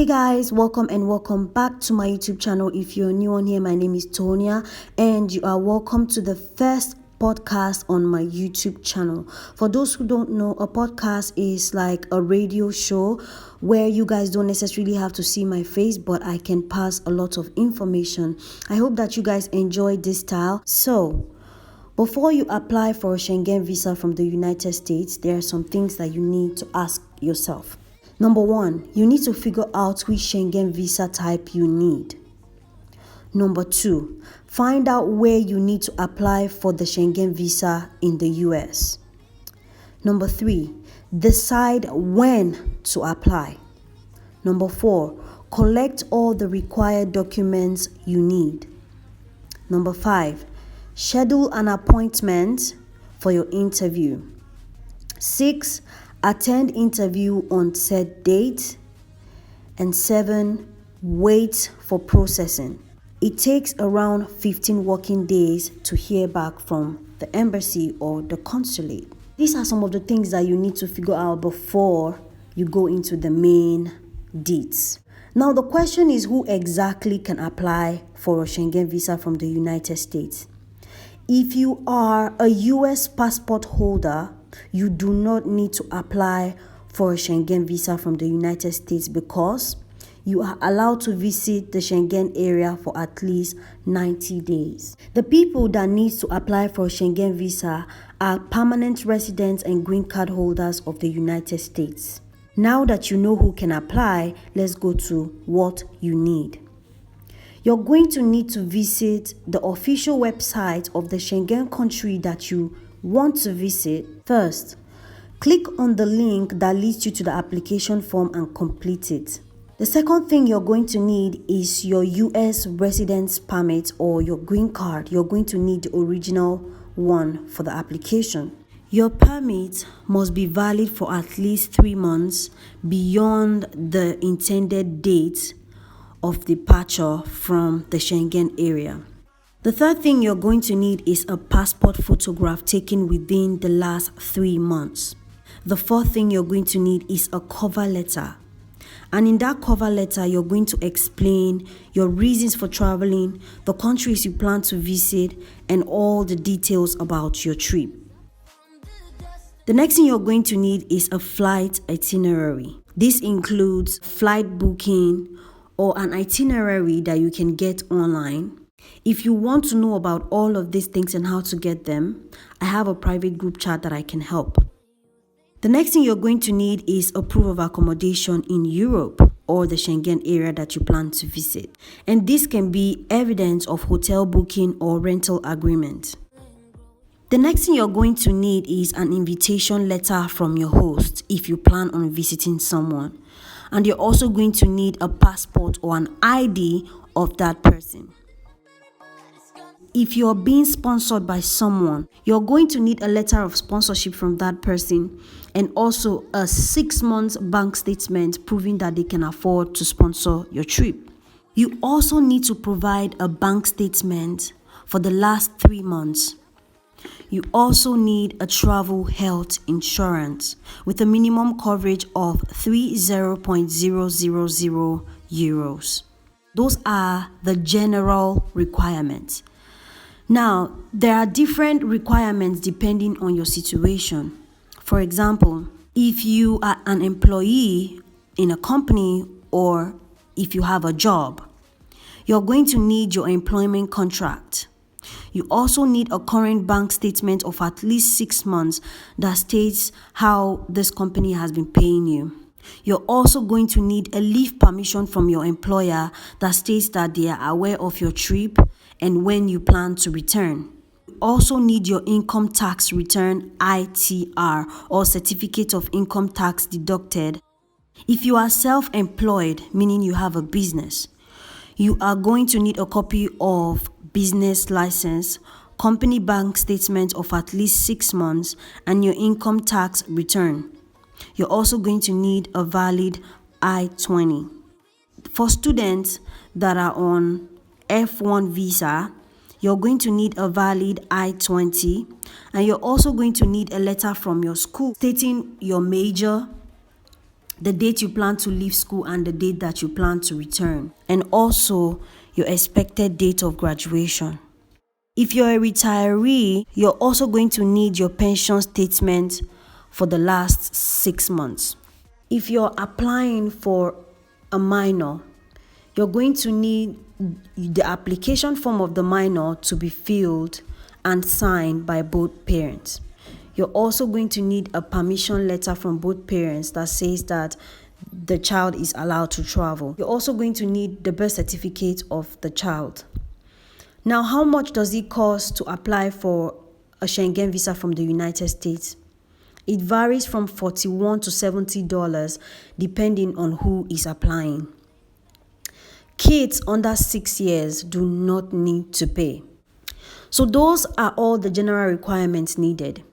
Hey guys, welcome back to my YouTube channel. If you're new on here, my name is Tonia and you are welcome to the first podcast on my YouTube channel. For those who don't know, a podcast is like a radio show where you guys don't necessarily have to see my face, but I can pass a lot of information. I hope that you guys enjoy this style. So before you apply for a Schengen visa from the United States, there are some things that you need to ask yourself. Number one, you need to figure out which Schengen visa type you need. Number two, find out where you need to apply for the Schengen visa in the US. Number three, decide when to apply. Number four, collect all the required documents you need. Number five, schedule an appointment for your interview. 6, attend interview on set date. And 7, wait for processing. It takes around 15 working days to hear back from the embassy or the consulate. These are some of the things that you need to figure out before you go into the main deets. Now the question is, who exactly can apply for a Schengen visa from the United States? If you are a US passport holder, you do not need to apply for a Schengen visa from the United States because you are allowed to visit the Schengen area for at least 90 days. The people that need to apply for a Schengen visa are permanent residents and green card holders of the United States. Now that you know who can apply, let's go to what you need. You're going to need to visit the official website of the Schengen country that you want to visit. First, click on the link that leads you to the application form and complete it. The second thing you're going to need is your US residence permit or your green card. You're going to need the original one for the application. Your permit must be valid for at least 3 months beyond the intended date of departure from the Schengen area. The third thing you're going to need is a passport photograph taken within the last 3 months. The fourth thing you're going to need is a cover letter. And in that cover letter, you're going to explain your reasons for traveling, the countries you plan to visit, and all the details about your trip. The next thing you're going to need is a flight itinerary. This includes flight booking or an itinerary that you can get online. If you want to know about all of these things and how to get them, I have a private group chat that I can help. The next thing you're going to need is a proof of accommodation in Europe or the Schengen area that you plan to visit. And this can be evidence of hotel booking or rental agreement. The next thing you're going to need is an invitation letter from your host if you plan on visiting someone. And you're also going to need a passport or an ID of that person. If you're being sponsored by someone, you're going to need a letter of sponsorship from that person and also a 6-month bank statement proving that they can afford to sponsor your trip. You also need to provide a bank statement for the last 3 months. You also need a travel health insurance with a minimum coverage of 30.000 euros. Those are the general requirements. Now, there are different requirements depending on your situation. For example, if you are an employee in a company or if you have a job, you're going to need your employment contract. You also need a current bank statement of at least 6 months that states how this company has been paying you. You're also going to need a leave permission from your employer that states that they are aware of your trip and when you plan to return. You also need your income tax return ITR or certificate of income tax deducted. If you are self-employed, meaning you have a business, you are going to need a copy of business license, company bank statement of at least 6 months, and your income tax return. You're also going to need a valid I-20. For students that are on F1 visa, you're going to need a valid I-20, and you're also going to need a letter from your school stating your major, the date you plan to leave school and the date that you plan to return, and also your expected date of graduation. If you're a retiree, you're also going to need your pension statement for the last 6 months. If you're applying for a minor, you're going to need the application form of the minor to be filled and signed by both parents. You're also going to need a permission letter from both parents that says that the child is allowed to travel. You're also going to need the birth certificate of the child. Now, how much does it cost to apply for a Schengen visa from the United States? It varies from $41 to $70 depending on who is applying. Kids under 6 years do not need to pay. So those are all the general requirements needed.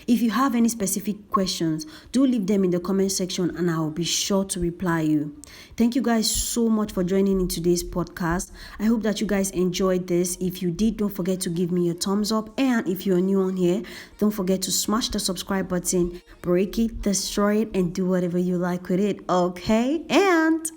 If you have any specific questions, do leave them in the comment section and I will be sure to reply you. Thank you guys so much for joining in today's podcast. I hope that you guys enjoyed this. If you did, don't forget to give me a thumbs up. And if you're new on here, don't forget to smash the subscribe button, break it, destroy it, and do whatever you like with it. Okay? And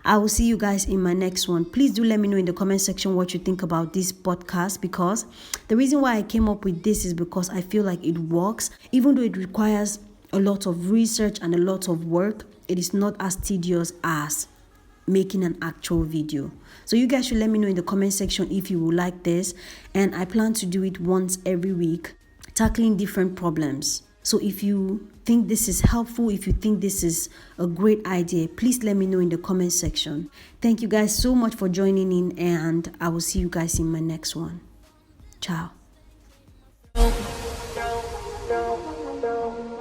I will see you guys in my next one. Please do let me know in the comment section what you think about this podcast, because the reason why I came up with this is because I feel like it works. Even though it requires a lot of research and a lot of work, it is not as tedious as making an actual video. So you guys should let me know in the comment section if you would like this, and I plan to do it once every week, tackling different problems. So if you think this is helpful, if you think this is a great idea, please let me know in the comment section. Thank you guys so much for joining in, and I will see you guys in my next one. Ciao.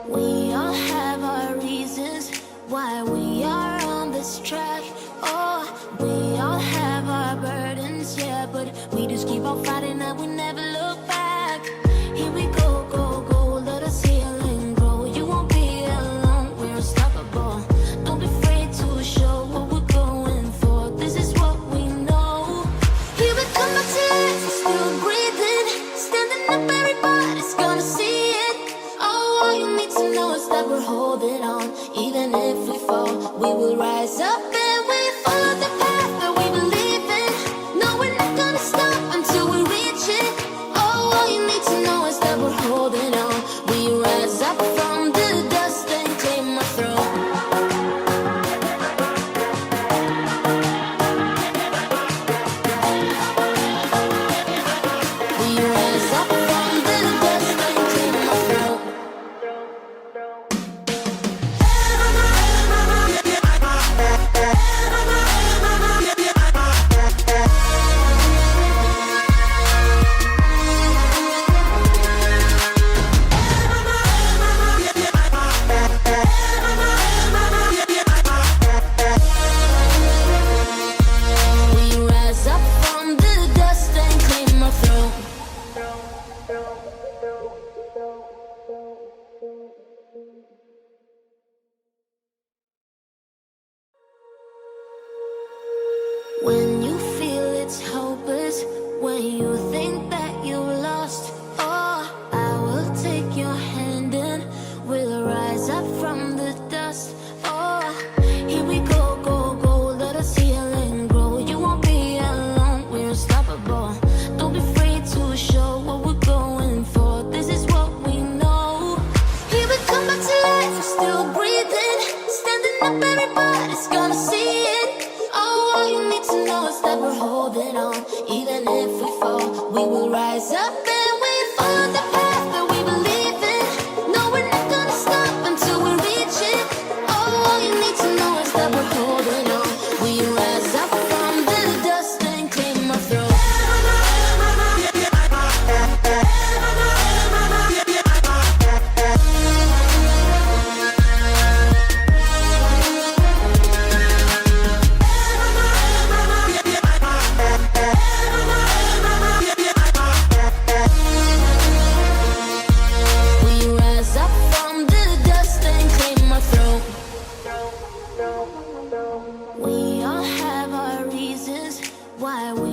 We all have our reasons why we are on this track. Oh, we all have our burdens, yeah, but we just keep on fighting and we never look back. Here we go, go, go, let us heal and grow. You won't be alone, we're unstoppable. Don't be afraid to show what we're going for. This is what we know. Here we come back to life, we're still breathing. Standing up, everybody's gonna see it. Oh, all you need to know is that we're holding on. Even if we fall, we will rise up and we follow the path that we believe in. No, we're not gonna stop until we reach it. Oh, all you need to know is that we're holding on. We rise up from the dust and claim our throne. We rise up from the dust and claim our throne. We rise up from the dust and claim our throne. When you feel it's hopeless, when you think that you lost, oh, I will take your hand and we'll rise up from the dust. Oh, here we go, go, go, let us heal and grow. You won't be alone, we're unstoppable. Don't be afraid to show what we're going for. This is what we know. Here we come back to life, we're still breathing. Standing up, everybody's gonna see it. Oh, all you need to know is that we're holding on. Even if we fall, we will rise up and we follow the path that we believe in. No, we're not gonna stop until we reach it. Oh, all you need to know is that we're holding on. We rise up from the dust and claim our throne. We rise up from the dust and claim our throne. We all have our reasons why we